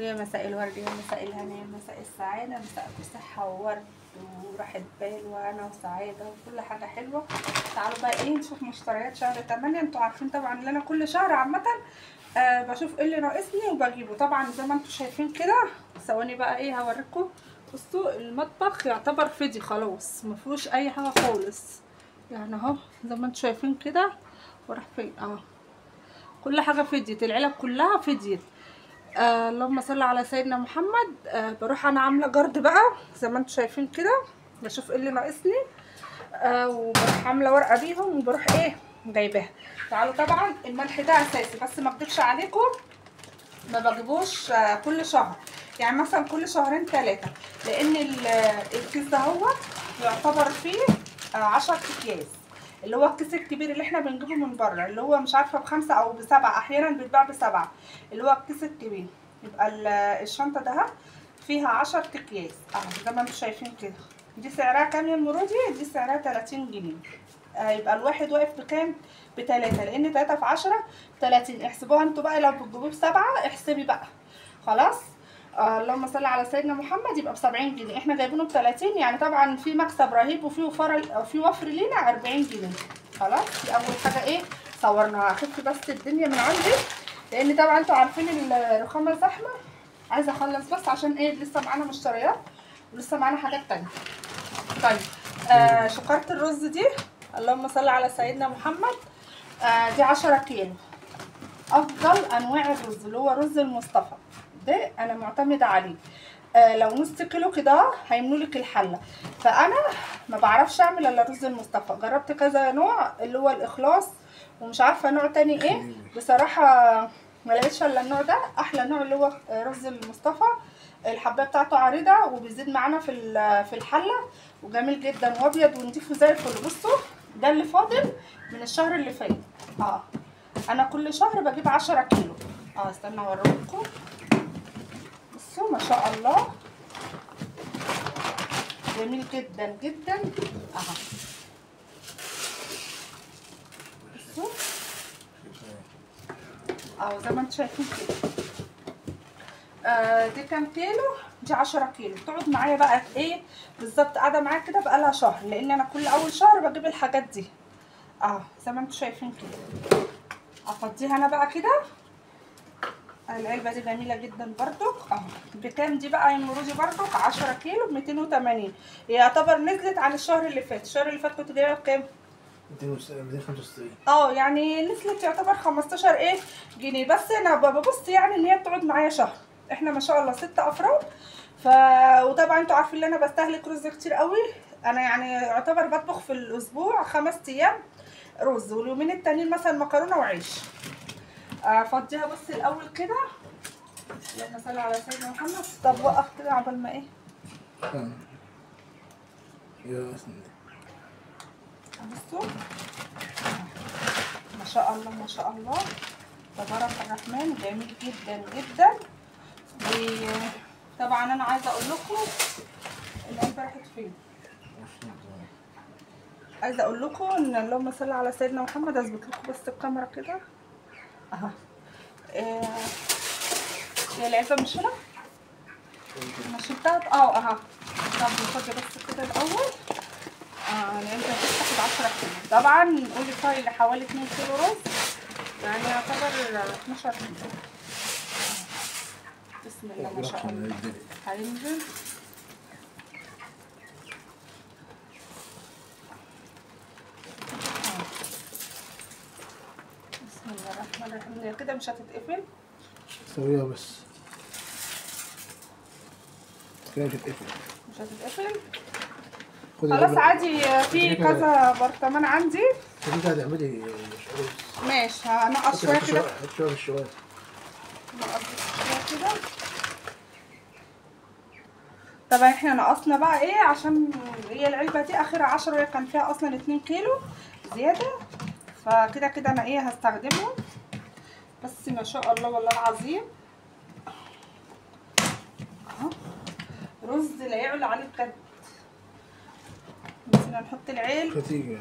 يا مساء الورد، يا مساء الهنا، يا مساء السعادة، مساءكم صحة وورد وراحة بال وهنا وسعادة وكل حاجة حلوة. تعالوا بقى ايه نشوف مشتريات شهر 8. انتوا عارفين طبعا ان انا كل شهر عامة بشوف ايه اللي ناقصني وبجيبه. طبعا زي ما انتوا شايفين كده. ثواني بقى ايه هوريكم. بصوا المطبخ يعتبر فضي خلاص، مفيهوش اي حاجة خالص يعني اهو زي ما انتوا شايفين كده. وراح فين اهو، كل حاجة فضيت، العلب كلها فضيت. اللهم صل على سيدنا محمد. بروح انا عامله جرد بقى زي ما انتم شايفين كده، بشوف ايه اللي ناقصني وبروح عامله ورقه بيهم وبروح ايه جايباها. تعالوا طبعا الملح ده اساسي، بس ما اكدبش عليكم ما بجيبوش كل شهر، يعني مثلا كل شهرين 3، لان الكيس ده هو يعتبر فيه 10 اكياس، اللي هو الكيس الكبير اللي احنا بنجيبه من بره، اللي هو مش عارفه ب5 او ب7، احيانا بيتباع ب7، اللي هو الكيس الكبير. يبقى الشنطه ده فيها 10 اكياس زي ما انتم شايفين كده. دي سعرها كام يا مرودي؟ دي سعرها 30 جنيه. يبقى الواحد واقف بكام؟ ب3، لان 3 في 10 30. احسبوها انتوا بقى، لو بتجيبوه ب7 احسبي بقى خلاص. اللهم صل على سيدنا محمد. يبقى ب70 جنيه، احنا جايبينه ب30، يعني طبعا في مكسب رهيب وفي وفر لينا 40 جنيه. خلاص دي اول حاجه ايه صورناها. هخف بس الدنيا من عندي، لان طبعا انتوا عارفين الرخامه زحمه. عايزه اخلص بس عشان ايه لسه معانا مشتريات ولسه معانا حاجات تانية. طيب شكارة الرز دي اللهم صل على سيدنا محمد. دي 10 كيلو. افضل انواع الرز اللي هو رز المصطفى ده انا معتمده عليه. لو نص كيلو كده هيملولك الحله. فانا ما بعرفش اعمل الا رز المصطفى. جربت كذا نوع اللي هو الاخلاص ومش عارفه نوع تاني ايه، بصراحه ما لقيتش الا النوع ده احلى نوع، اللي هو رز المصطفى. الحبايه بتاعته عريضه وبيزيد معانا في الحله، وجميل جدا وابيض ونضيفه زي الفل. بصوا ده اللي فاضل من الشهر اللي فات. انا كل شهر بجيب 10 كيلو. استنى اوريكم. بصوا ما شاء الله جميل جدا جدا اهو. بصوا زي ما انتم شايفين كده. دي كام كيلو؟ دي 10 كيلو. بتقعد معايا بقى ايه بالظبط، قاعده معايا كده بقالها شهر، لان انا كل اول شهر بجيب الحاجات دي زي ما انتم شايفين كده. افضيها انا بقى كده. العلبه دي جميله جدا برضو بكام دي بقى يا مرودي؟ برضو 10 كيلو ب 280. هي يعتبر نزلت عن الشهر اللي فات. الشهر اللي فات كنت جايبها بكام؟ 265. يعني نزلت يعتبر 15 جنيه. بس انا ببص يعني ان هي بتقعد معايا شهر. احنا ما شاء الله 6 افراد. وطبعا انتوا عارفين ان انا بستهلك رز كتير قوي. انا يعني يعتبر بطبخ في الاسبوع 5 ايام رز، واليومين التانيين مثلا مكرونه وعيش. افضيها بس الاول كده. اللهم صل على سيدنا محمد. طب وقف كده عقبال ما ايه. بصوا ما شاء الله ما شاء الله تبارك الرحمن، جميل جدا جدا. وطبعا انا عايزه اقول لكم العلبه راحت فين. عايزه اقول لكم ان اللهم صل على سيدنا محمد. اثبت لكم بس الكاميرا كده هي العلبه مش هنا، مش بتاعت طب نفضي بس كده الاول. العلبه دي بتاخد 10 كيلو. طبعا قولي فايل حوالي 2 كيلو رز، يعني يعتبر 12 كيلو. بسم الله ما شاء الله. هينزل بسم الله الرحمن الرحيم. هي كده مش هتتقفل. سويها بس كده مش هتقفل. مش هتتقفل خلاص عادي. في كذا برطمان عندي. انت هتعملي ماشي هنقص شويه كده. حط شويه في الشوايه. نقص شويه كده. طبعا احنا نقصنا بقى ايه عشان هي العلبه دي اخرها 10، وهي كان فيها اصلا 2 كيلو زياده. فكده كده انا ايه هستخدمهم. بس ما شاء الله والله العظيم رز لا يعلى عليه بجد. بس نحط العلب. هتيجي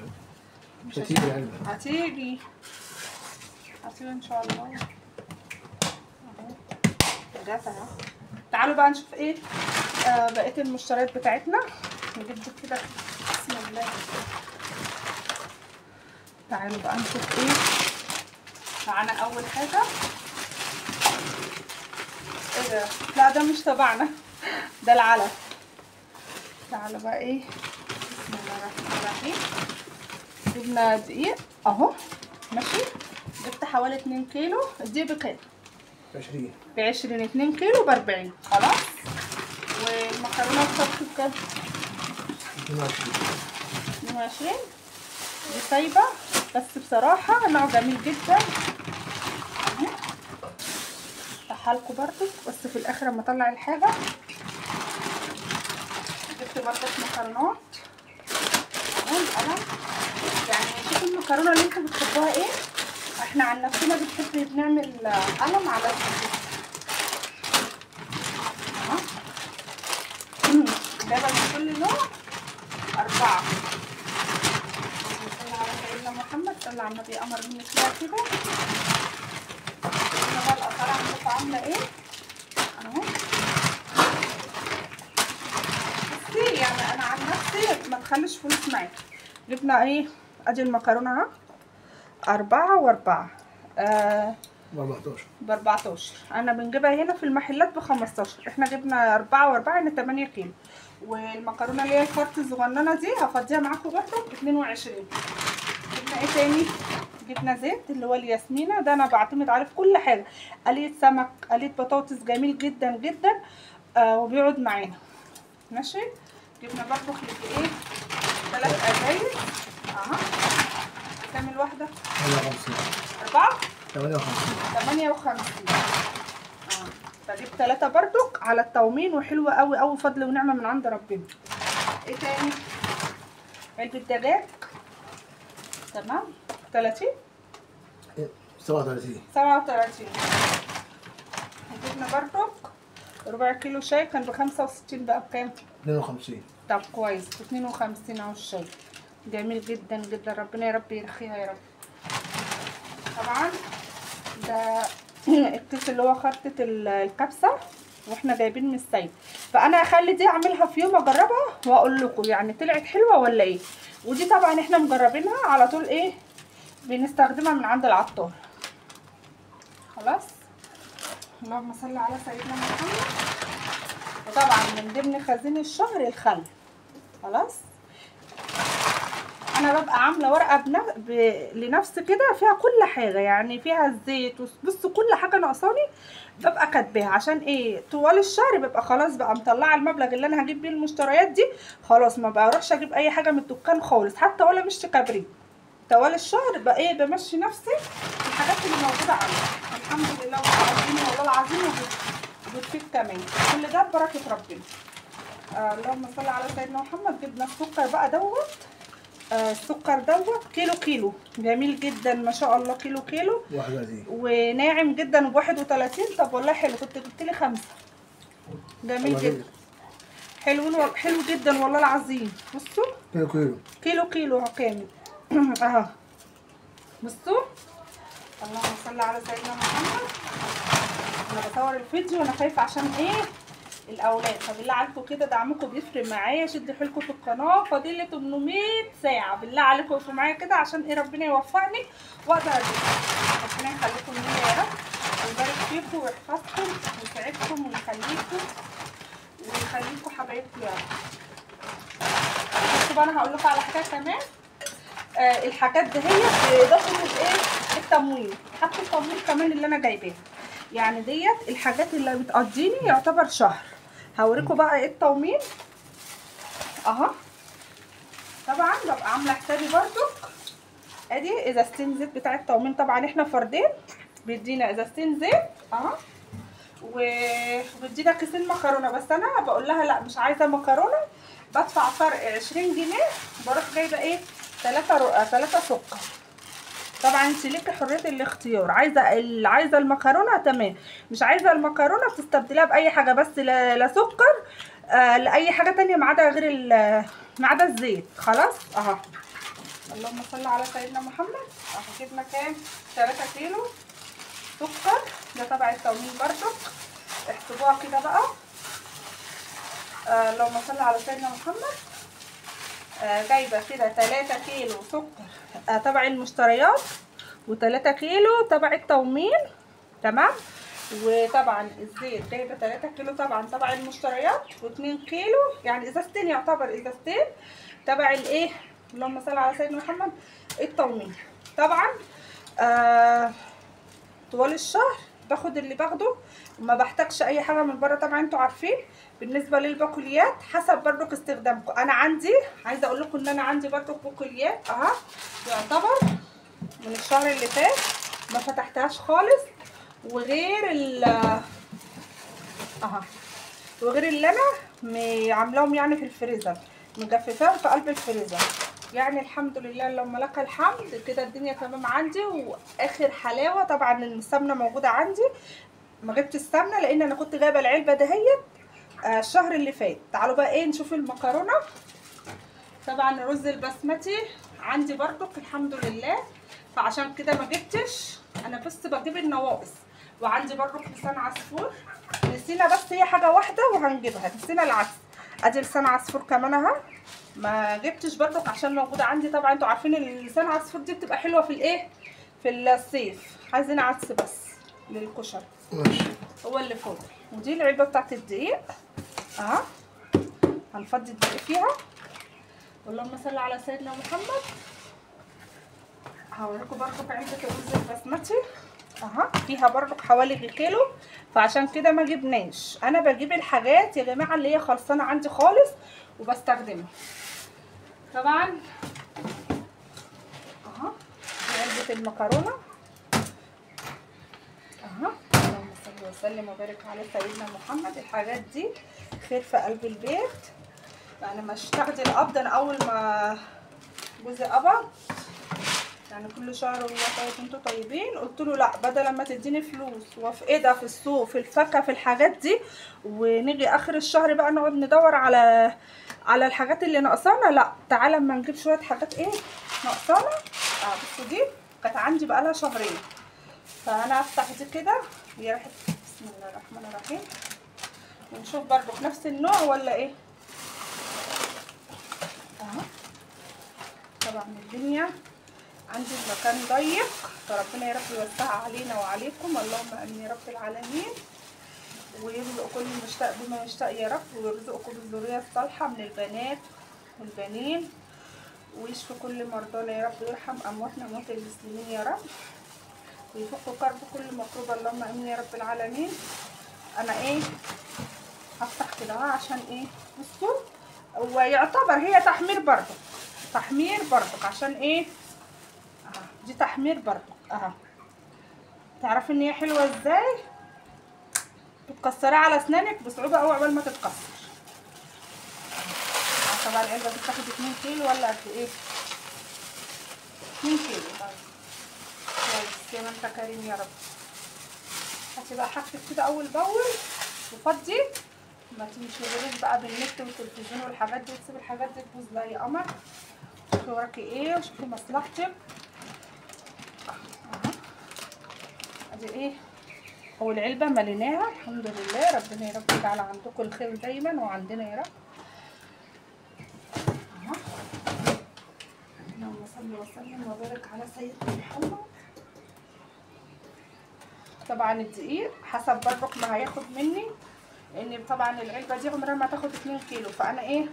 مش هتيجي العلبه. هتيجي ان شاء الله. جات اهو. تعالوا بقى نشوف ايه بقيه المشتريات بتاعتنا. نجيب كده بسم الله. تعالوا بقى نشوف ايه معانا. اول حاجه ايه ده؟ لا ده مش تبعنا، ده العلف. تعالوا بقى ايه بسم الله الرحمن الرحيم. جبنا دقيق اهو ماشي، جبت حوالي 2 كيلو. الدقيق بكام؟ 20. ب20. 2 كيلو ب40 خلاص. والمكرونه بتاعتي بكام؟ 22. دي سايبه بس بصراحه نوع جميل جدا اهو. افتحها لكم برضو بس في الاخر لما اطلع الحاجه. جبت برضو مكرونات اهو القلم. يعني شوفوا المكرونه اللي انتوا بتحبوها ايه. احنا عن نفسنا بنحب نعمل قلم على اهو. جايبه من كل نوع 4. صلى على سيدنا محمد. صلى على النبي. امر مني كده. هنا بقى الاسعار عندكم عامله ايه اهو. بصي يعني انا عن نفسي ما تخليش فلوس معاكي. جبنا ايه؟ ادي المكرونه اهو 4 و4 ب14. انا بنجيبها هنا في المحلات ب15. احنا جبنا 4 و4 يعني 8 كيلو. والمكرونه اللي هي الفرط الصغننه دي هفضيها معاكم برضه ب 22. جبنا ايه تاني؟ جبنا زيت اللي هو الياسمينه. ده انا بعتمد عليه في كل حاجه. قليه سمك، قليه بطاطس، جميل جدا جدا وبيقعد معانا ماشي. جبنا برضه ايه 3 ازايز اهو. كام الواحده؟ 4 58. بجيب 3 برضك على التومين وحلوه قوي قوي، فضل ونعمه من عند ربنا. ايه تاني؟ علبه دجاج تمام 30 37. جبنا برضك ربع كيلو شاي كان ب65 بقى بكام؟ 52. طب كويس 52 اهو الشاي جميل جدا جدا. ربنا يا رب يرخيها يا رب. طبعا ده الكيس اللي هو خرطة الكبسة واحنا جايبين من السيد. فانا هخلي دي اعملها في يوم اجربها واقول لكم يعني طلعت حلوه ولا ايه. ودي طبعا احنا مجربينها على طول ايه بنستخدمها من عند العطار خلاص. اللهم صل على سيدنا محمد. وطبعا من ضمن خزين الشهر الخل خلاص. انا ببقى عامله ورقه لنفسي كده فيها كل حاجه، يعني فيها الزيت بصوا كل حاجه ناقصاني ببقى كاتباها عشان ايه طوال الشهر ببقى خلاص بقى مطلعه المبلغ اللي انا هجيب بيه المشتريات دي خلاص. ما بروحش اجيب اي حاجه من الدكان خالص حتى ولا مش كبريت. طوال الشهر بقى ايه بمشي نفسي الحاجات اللي موجوده عندي الحمد لله والله والله العظيم. وبتفيد كمان كل ده ببركه ربنا. اللهم صل على سيدنا محمد. جبنا السكر بقى دوت. السكر دوت كيلو جميل جدا ما شاء الله. كيلو وناعم جدا ب31. طب والله حلو. كنت جبت لي 5 جميل جدا حلو جدا والله العظيم. بصوا كيلو اهو كامل اهو. بصوا اللهم صل على سيدنا محمد. انا بصور الفيديو وانا خايفه عشان ايه الاولاد. فبالله عليكم كده دعمكم بيفرق معايا. شدوا حيلكم في القناه. فاضل لي 800 ساعه. بالله عليكم وقفوا معايا كده عشان ايه ربنا يوفقني واقدر اجيبها. ربنا يخليكم ليا يا رب ويبارك فيكم ويحفظكم ويسعدكم ويخليكم حبايبكم يا رب. بصوا بقى انا هقول لكم على حاجه كمان. الحاجات دي هي باخد الايه التموين. حتى التموين كمان اللي انا جايباها يعني ديت الحاجات اللي بتقضيني يعتبر شهر. هوريكم بقى ايه التومين اهو. طبعا ببقى عامله حسابي برضو ادي ازازتين زيت بتاع التومين. طبعا احنا فردين بيدينا ازازتين زيت اهو وبيدينا كيسين مكرونه. بس انا بقول لها لا مش عايزه مكرونه بدفع فرق 20 جنيه بروح جايبه ايه 3 سكر. طبعا انت ليكي حريه الاختيار. عايزه المكرونه تمام، مش عايزه المكرونه بتستبدليها باي حاجه بس لا سكر لاي حاجه تانية ما عدا الزيت خلاص اهو. اللهم صل على سيدنا محمد. اهو جبنا كام 3 كيلو سكر. ده تبع التومين برضك. احسبوها كده بقى. اللهم صل على سيدنا محمد. جايبه كده 3 كيلو سكر تبع المشتريات، و3 كيلو تبع التومين، تمام. وطبعا الزيت جايبه 3 كيلو طبعا تبع المشتريات، و2 كيلو يعني ازازتين، يعتبر ازازتين تبع الايه، اللهم صل على سيدنا محمد، التومين. طبعا طوال الشهر باخد اللي باخده، وما بحتاجش اي حاجه من بره. طبعا انتوا عارفين بالنسبه للبقوليات حسب برضك استخدامكم. انا عندي، عايزه اقول لكم ان انا عندي برضك بقوليات اهو، يعتبر من الشهر اللي فات ما فتحتهاش خالص، وغير وغير اللي انا عاملاهم يعني في الفريزر، مجففاهم في قلب الفريزر. يعني الحمد لله، اللهم لك الحمد، كده الدنيا تمام عندي واخر حلاوه. طبعا السمنه موجوده عندي، ما جبت السمنه لان انا كنت جايبه العلبه دهيت الشهر اللي فات. تعالوا بقى ايه نشوف المكرونه. طبعا الرز البسمتي عندي برضو الحمد لله، فعشان كده ما جبتش. انا بس بجيب النواقص. وعندي برضو لسان عصفور، نسينا بس هي حاجه واحده وهنجيبها، نسينا العدس. ادي لسان عصفور كمان اهو، ما جبتش برضك عشان موجوده عندي. طبعا انتوا عارفين اللسان عصفور دي بتبقى حلوه في الايه، في الصيف. عايزين عدس بس للكشري ماشي. هو اللي فاضل. ودي العلبه بتاعت الدقيق اهو، هنفضي الدقيق فيها. اللهم صل على سيدنا محمد. هوريكم برضك علبه الرز البسمتي اهو، فيها برضك حوالي كيلو، فعشان كده ما جبناش. انا بجيب الحاجات يا جماعه اللي هي خلصانه عندي خالص وبستخدمها. طبعا اهو دي علبه المكرونه اهو، اللهم صل وسلم وبارك على سيدنا محمد. الحاجات دي خير في قلب البيت. يعني مش تاخدي القبض. انا اول ما جوزي قبض يعني كل شهر وهو طيب انتوا طيبين، قلت له لا، بدل ما تديني فلوس وفي ايه ده، في السوق، في الفاكهه، في الحاجات دي، ونيجي اخر الشهر بقى نقعد ندور على الحاجات اللي ناقصانا، لا تعالى اما نجيب شويه حاجات ايه ناقصانا. بصوا دي كانت عندي بقالها شهرين، فانا افتح دي كده، هي ريحه بسم الله الرحمن الرحيم، ونشوف برضو نفس النوع ولا ايه اهو. طبعا الدنيا عندي المكان ضيق، فربنا يا رب يوسعها علينا وعليكم، اللهم امين يا رب العالمين. ويرزق كل مشتاق بما يشتاق يا رب، ويرزقكم بالذريه الصالحه من البنات والبنين، ويشفي كل مرضانا يا رب، ويرحم امواتنا واموات المسلمين يا رب، ويفك كرب كل مكروب، اللهم امين يا رب العالمين. انا ايه هفتح كده عشان ايه، بصوا، ويعتبر هي تحمير برضك، تحمير برضك عشان ايه دي تحمير برضو اهو. تعرفي ان هي حلوه ازاي، بتكسريها على اسنانك بصعوبه قوي عقبال ما تتكسر. طبعا العلبه دي بتاخد 2 كيلو ولا قد ايه، 2 كيلو. طيب كويس يا ما انت كريم يا رب. هاتي بقى حاجتك كده اول باول وفضي، ما تنشغليش بقى بالنت والتلفزيون والحاجات دي، وتسيبي الحاجات دي تبوظ لا يا قمر. شوفي وراكي ايه وشوفي مصلحتك اهو. ادي ايه، هو العلبه مليناها الحمد لله. ربنا يا رب يجعل عندكم الخير دايما وعندنا يا رب اهو. اللهم صل وسلم وبارك على سيدنا محمد. طبعا الدقيق حسب برضك ما هياخد مني، لان طبعا العلبه دي عمرها ما تاخد 2 كيلو، فانا ايه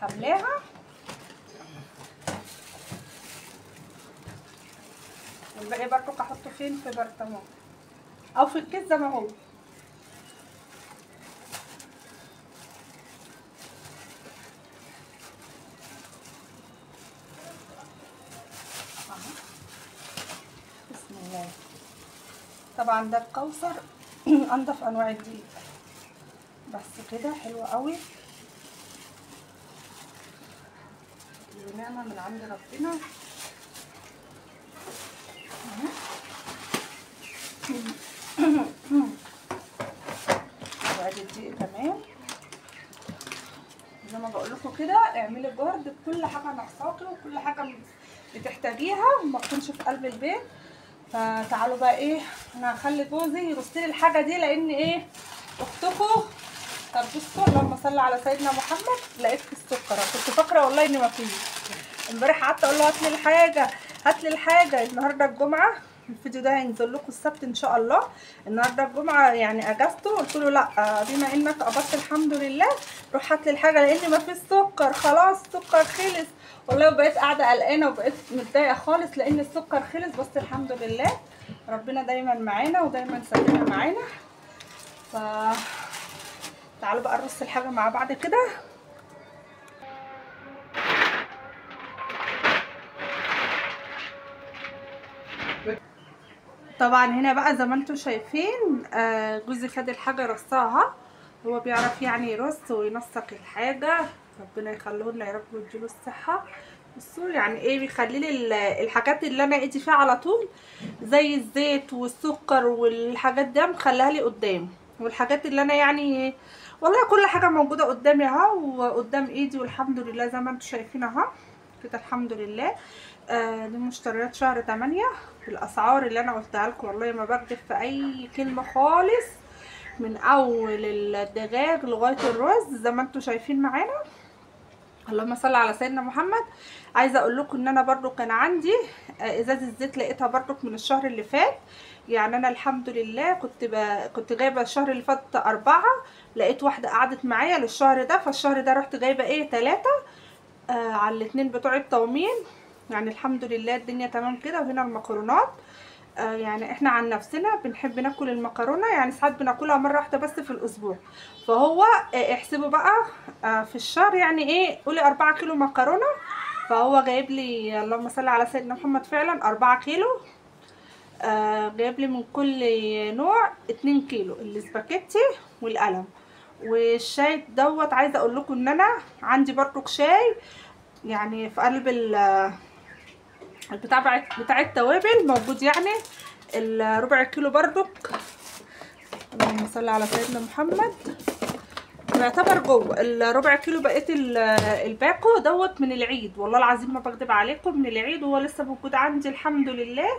هملاها. والباقي برضك احطه فين، في برطمان او في الكيس زي ما هو. بسم الله. طبعا ده الكوثر انضف انواع الدقيق، بس كده حلوه قوي، ونعمه من عند ربنا وادي الدقيق كمان. زي ما بقول لكم كده، اعملي جارد بكل حاجه ناقصاكي وكل حاجه بتحتاجيها وما تكونش في قلب البيت. فتعالوا بقى ايه، انا هخلي جوزي يرص لي الحاجه دي لان ايه اختكم. طب بصوا، اللهم صل على سيدنا محمد، لقيت في السكر، كنت فاكره والله ان ما فيش. امبارح قعدت اقول له هات لي الحاجه هات لي الحاجه. النهارده الجمعه، الفيديو ده هينزل لكم السبت ان شاء الله. النهارده الجمعه يعني اجازته، قلت له لا بما انك قبضت الحمد لله روح هات لي الحاجه لان ما فيش سكر، خلاص السكر خلص. والله بقيت قاعده قلقانه وبقيت متضايقه خالص لان السكر خلص، بس الحمد لله ربنا دايما معانا ودايما سابنا معانا. ف تعالوا بقى نرص الحاجه مع بعض كده. طبعا هنا بقى زي ما انتم شايفين جوزي خد الحاجه رصاها، هو بيعرف يعني يرص وينسق الحاجه، ربنا يخليه لنا يا رب ويديله الصحه. بصوا يعني ايه، بيخلي لي الحاجات اللي انا ايدي فيها على طول زي الزيت والسكر والحاجات دي مخليها لي قدام، والحاجات اللي انا يعني والله كل حاجه موجوده قدامي اهو وقدام ايدي، والحمد لله زي ما انتم شايفين اهو كده الحمد لله. دي مشتريات شهر 8 بالاسعار اللي انا قلتها لكم، والله ما بكذب في اي كلمه خالص، من اول الدجاج لغايه الرز زي ما انتم شايفين معانا. اللهم صل على سيدنا محمد. عايزه اقول لكم ان انا برضو كان عندي ازازه زيت لقيتها برضو من الشهر اللي فات، يعني انا الحمد لله كنت جايبه الشهر اللي فات 4، لقيت واحده قعدت معايا للشهر ده، فالشهر ده رحت جايبه ايه 3 على الاتنين بتوع التومين. يعني الحمد لله الدنيا تمام كده. وهنا المكرونات، يعني احنا عن نفسنا بنحب ناكل المكرونه، يعني ساعات بناكلها مره واحده بس في الاسبوع، فهو احسبوا بقى في الشهر يعني ايه، قولي 4 كيلو مكرونه. فهو جايب لي اللهم صل على سيدنا محمد فعلا 4 كيلو، جايب لي من كل نوع 2 كيلو، الاسباجيتي والقلم والشاي دوت. عايزه اقول لكم ان انا عندي برضو شاي يعني في قلب بتاع التوابل موجود، يعني الربع كيلو بردك، اللهم صل على سيدنا محمد، يعتبر جوه الربع كيلو. بقيت الباكو دوت من العيد، والله العظيم ما بكذب عليكم، من العيد وهو لسه موجود عندي الحمد لله.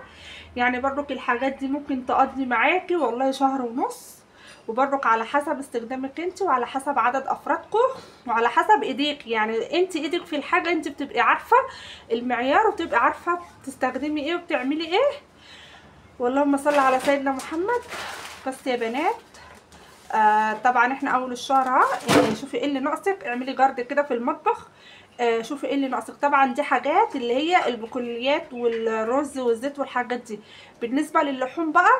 يعني بردك الحاجات دي ممكن تقضي معاكي والله شهر ونص، وبرضك على حسب استخدامك انت وعلى حسب عدد افرادكم وعلى حسب ايديك، يعني انت ايدك في الحاجه انت بتبقي عارفه المعيار وبتبقي عارفه تستخدمي ايه وبتعملي ايه. واللهم صل على سيدنا محمد. بس يا بنات طبعا احنا اول الشهر اهو، يعني شوفي ايه اللي ناقصك، اعملي جرد كده في المطبخ، شوفي ايه اللي ناقصك. طبعا دي حاجات اللي هي البقوليات والرز والزيت والحاجات دي. بالنسبه للحوم بقى،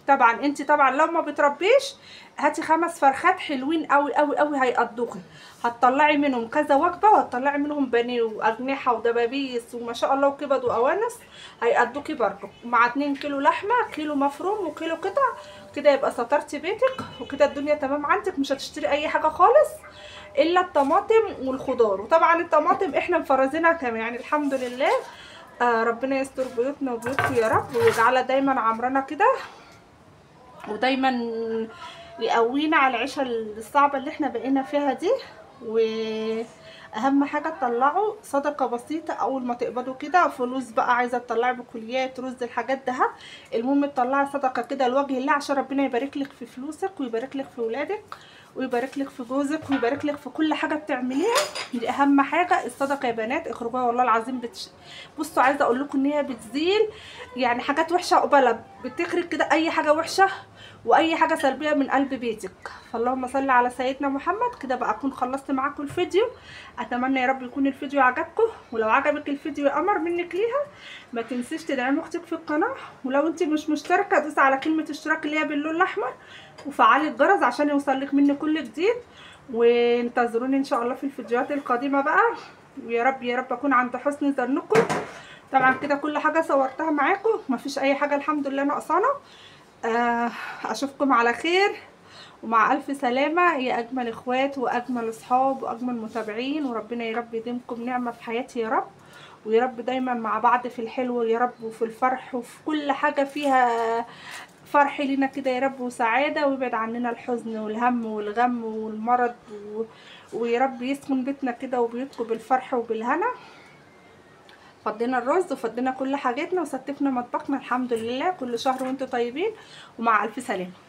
طبعا انت طبعا لو ما بتربيش هاتي 5 فرخات حلوين قوي قوي قوي هيقضوكي، هتطلعي منهم كذا وجبه، وهتطلعي منهم بانيه واجنحه ودبابيس وما شاء الله وكبد وقوانص، هيقضوكي برضه. مع 2 كيلو لحمه، كيلو مفروم وكيلو قطع، كده يبقى سطرتي بيتك وكده الدنيا تمام عندك، مش هتشتري اي حاجه خالص الا الطماطم والخضار. وطبعا الطماطم احنا مفرزينها كمان، يعني الحمد لله. ربنا يستر بيوتنا وبيوتكم يا رب، ويجعلها دايما عمرنا كده، ودايما يقوينا على العيشه الصعبه اللي احنا بقينا فيها دي. واهم حاجه تطلعوا صدقه بسيطه اول ما تقبضوا كده فلوس بقى، عايزه تطلعي بكليات رز الحاجات ده، المهم تطلعي صدقه كده لوجه الله عشان ربنا يبارك لك في فلوسك ويبارك لك في ولادك ويبارك لك في جوزك ويبارك لك في كل حاجه بتعمليها. دي اهم حاجه الصدقه يا بنات، اخرجوها والله العظيم بصوا عايزه اقول لكم ان هي بتزيل يعني حاجات وحشه قبلها، بتخرج كده اي حاجه وحشه واي حاجه سلبيه من قلب بيتك. فاللهم صل على سيدنا محمد. كده بقى اكون خلصت معاكم الفيديو، اتمنى يا رب يكون الفيديو عجبكم، ولو عجبك الفيديو يا قمر منك ليها ما تنسيش تدعمي اختك في القناه، ولو انت مش مشتركه دوسي على كلمه اشتراك اللي هي باللون الاحمر وفعلي الجرس عشان يوصلك مني كل جديد. وانتظروني ان شاء الله في الفيديوهات القادمه بقى، ويا رب يا رب اكون عند حسن ظنكم. طبعا كده كل حاجه صورتها معاكم، مفيش اي حاجه الحمد لله ناقصانا. اشوفكم على خير ومع الف سلامه يا اجمل اخوات واجمل اصحاب واجمل متابعين، وربنا يا رب يديمكم نعمه في حياتي يا رب، ويا رب دايما مع بعض في الحلو يا رب وفي الفرح وفي كل حاجه فيها فرح لينا كده يا رب وسعاده، ويبعد عننا الحزن والهم والغم والمرض ويا رب يسكن بيتنا كده وبيوتكم بالفرح وبالهنا. فضينا الرز وفضينا كل حاجاتنا وستفنا مطبخنا. الحمد لله. كل شهر وانتم طيبين ومع الف سلامه.